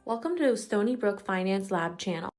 Welcome to Stony Brook Finance Lab channel.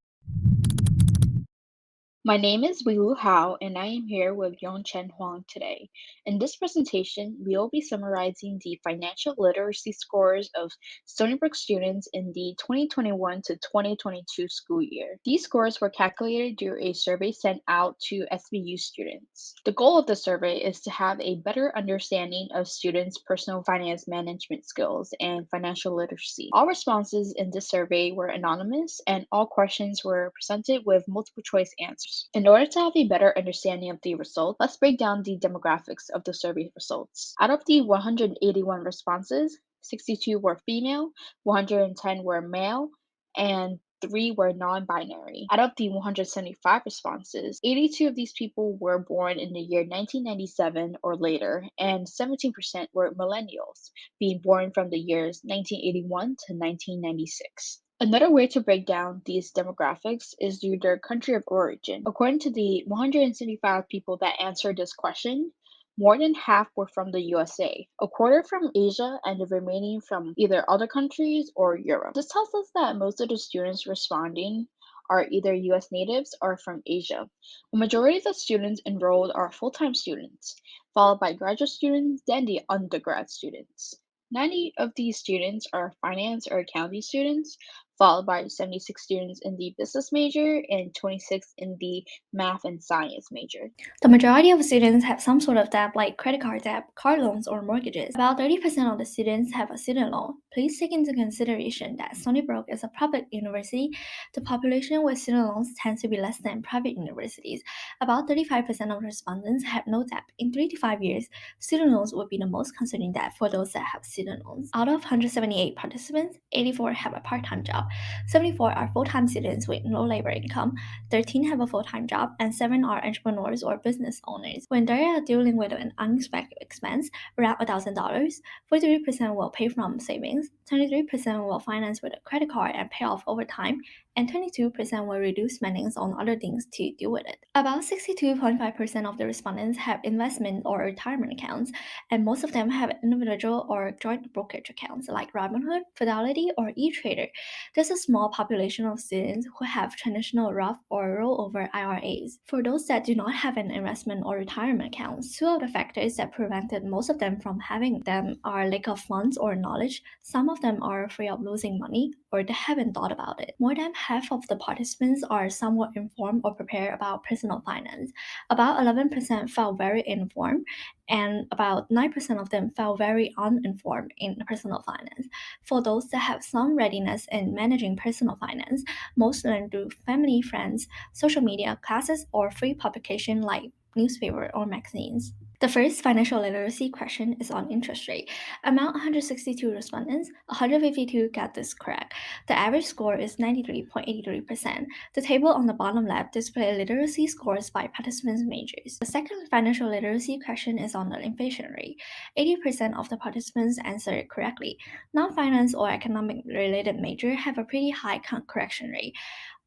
My name is Weilu, and I am here with Yongchen Huang today. In this presentation, we will be summarizing the financial literacy scores of Stony Brook students in the 2021 to 2022 school year. These scores were calculated through a survey sent out to SBU students. The goal of the survey is to have a better understanding of students' personal finance management skills and financial literacy. All responses in this survey were anonymous, and all questions were presented with multiple choice answers. In order to have a better understanding of the results, let's break down the demographics of the survey results. Out of the 181 responses, 62 were female, 110 were male, and 3 were non-binary. Out of the 175 responses, 82 of these people were born in the year 1997 or later, and 17% were millennials, being born from the years 1981 to 1996. Another way to break down these demographics is through their country of origin. According to the 175 people that answered this question, more than half were from the USA, a quarter from Asia, and the remaining from either other countries or Europe. This tells us that most of the students responding are either US natives or from Asia. The majority of the students enrolled are full-time students, followed by graduate students, then the undergrad students. 90 of these students are finance or accounting students, followed by 76 students in the business major and 26 in the math and science major. The majority of students have some sort of debt like credit card debt, car loans, or mortgages. About 30% of the students have a student loan. Please take into consideration that Stony Brook is a public university. The population with student loans tends to be less than private universities. About 35% of respondents have no debt. In 3 to 5 years, student loans would be the most concerning debt for those that have student loans. Out of 178 participants, 84 have a part-time job. 74 are full-time students with no labor income. 13 have a full-time job, and 7 are entrepreneurs or business owners. When they are dealing with an unexpected expense, around $1,000, 43% will pay from savings, 23% will finance with a credit card and pay off over time, and 22% will reduce spendings on other things to deal with it. About 62.5% of the respondents have investment or retirement accounts, and most of them have individual or joint brokerage accounts like Robinhood, Fidelity, or eTrader. There's a small population of students who have traditional Roth or rollover IRAs. For those that do not have an investment or retirement account, two of the factors that prevented most of them from having them are lack of funds or knowledge. Some of them are afraid of losing money, or they haven't thought about it. More than half of the participants are somewhat informed or prepared about personal finance. About 11% felt very informed, and about 9% of them felt very uninformed in personal finance. For those that have some readiness in managing personal finance, most learn through family, friends, social media, classes, or free publication like newspaper or magazines. The first financial literacy question is on interest rate. Among 162 respondents, 152 got this correct. The average score is 93.83%. The table on the bottom left displays literacy scores by participants' majors. The second financial literacy question is on the inflation rate. 80% of the participants answered correctly. Non-finance or economic-related major have a pretty high correction rate.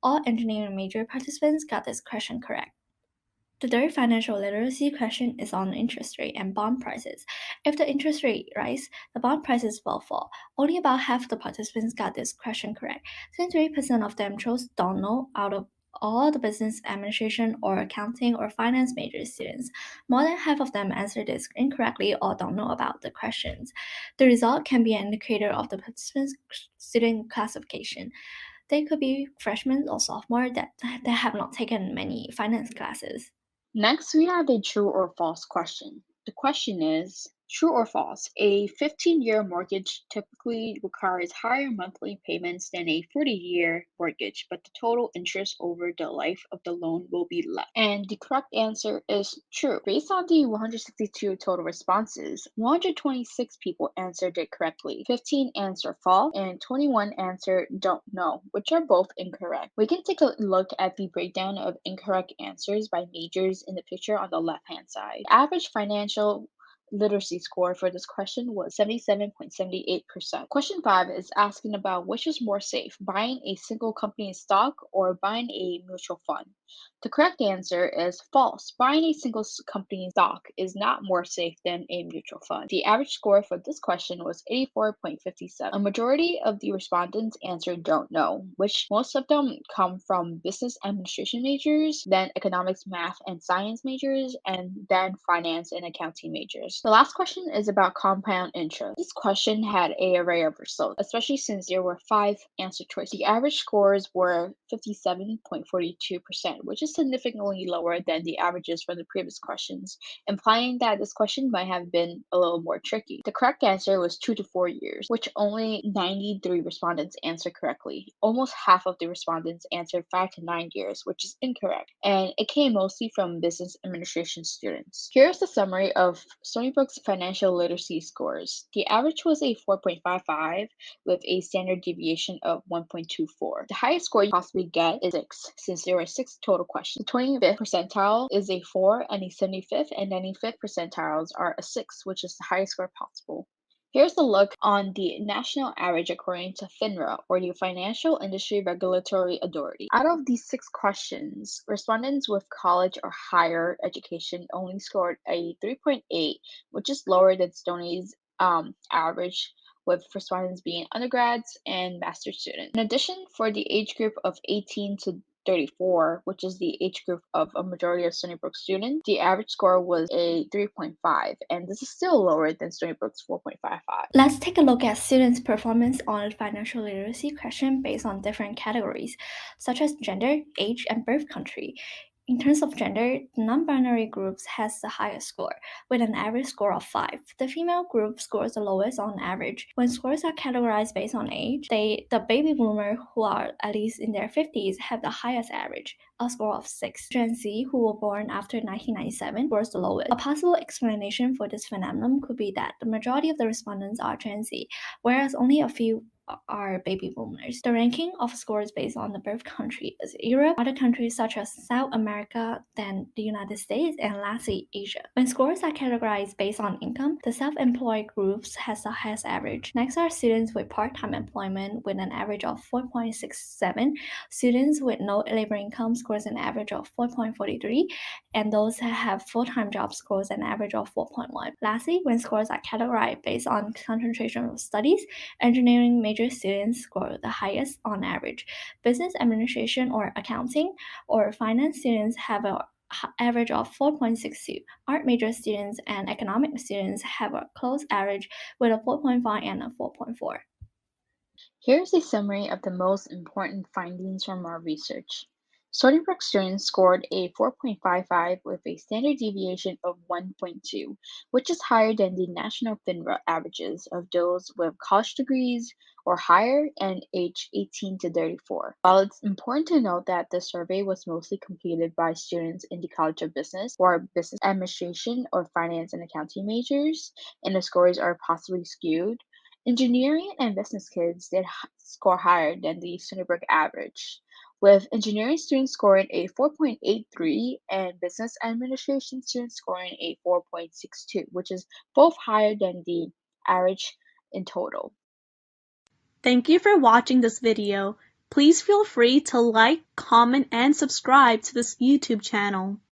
All engineering major participants got this question correct. The third financial literacy question is on interest rate and bond prices. If the interest rate rise, the bond prices will fall. Only about half the participants got this question correct. 23% of them chose don't know out of all the business administration or accounting or finance major students. More than half of them answered this incorrectly or don't know about the questions. The result can be an indicator of the participants' student classification. They could be freshmen or sophomore that have not taken many finance classes. Next, we have a true or false question. The question is, true or false? A 15-year mortgage typically requires higher monthly payments than a 40-year mortgage, but the total interest over the life of the loan will be less. And the correct answer is true. Based on the 162 total responses, 126 people answered it correctly, 15 answered false, and 21 answered don't know, which are both incorrect. We can take a look at the breakdown of incorrect answers by majors in the picture on the left-hand side. The average financial literacy score for this question was 77.78%. Question 5 is asking about which is more safe, buying a single company stock or buying a mutual fund. The correct answer is false. Buying a single company's stock is not more safe than a mutual fund. The average score for this question was 84.57. A majority of the respondents answered don't know, which most of them come from business administration majors, then economics, math, and science majors, and then finance and accounting majors. The last question is about compound interest. This question had an array of results, especially since there were 5 answer choices. The average scores were 57.42%, which is significantly lower than the averages from the previous questions, implying that this question might have been a little more tricky. The correct answer was 2 to 4 years, which only 93 respondents answered correctly. Almost half of the respondents answered 5 to 9 years, which is incorrect, and it came mostly from business administration students. Here's the summary of Stony Brook's financial literacy scores. The average was a 4.55 with a standard deviation of 1.24. The highest score you possibly get is 6, since there were 6 total questions. The 25th percentile is a 4, and a 75th and 95th percentiles are a 6, which is the highest score possible. Here's a look on the national average according to FINRA, or the Financial Industry Regulatory Authority. Out of these 6 questions, respondents with college or higher education only scored a 3.8, which is lower than Stony's average, with respondents being undergrads and master's students. In addition, for the age group of 18 to 34, which is the age group of a majority of Stony Brook students, the average score was a 3.5, and this is still lower than Stony Brook's 4.55. Let's take a look at students' performance on financial literacy question based on different categories, such as gender, age, and birth country. In terms of gender, the non-binary groups has the highest score, with an average score of 5. The female group scores the lowest on average. When scores are categorized based on age, the baby boomer who are at least in their 50s have the highest average, a score of 6. Gen Z, who were born after 1997, scores the lowest. A possible explanation for this phenomenon could be that the majority of the respondents are Gen Z, whereas only a few are baby boomers. The ranking of scores based on the birth country is Europe, other countries such as South America, then the United States, and lastly, Asia. When scores are categorized based on income, the self-employed groups has the highest average. Next are students with part-time employment with an average of 4.67. Students with no labor income scores an average of 4.43, and those that have full-time job scores an average of 4.1. Lastly, when scores are categorized based on concentration of studies, engineering major students score the highest on average. Business administration or accounting or finance students have an average of 4.62. Art major students and economic students have a close average with a 4.5 and a 4.4. Here's a summary of the most important findings from our research. Stony Brook students scored a 4.55 with a standard deviation of 1.2, which is higher than the national FINRA averages of those with college degrees or higher and age 18 to 34. While it's important to note that the survey was mostly completed by students in the College of Business or Business Administration or Finance and Accounting majors, and the scores are possibly skewed, engineering and business kids did score higher than the Stony Brook average, with engineering students scoring a 4.83 and business administration students scoring a 4.62, which is both higher than the average in total. Thank you for watching this video. Please feel free to like, comment, and subscribe to this YouTube channel.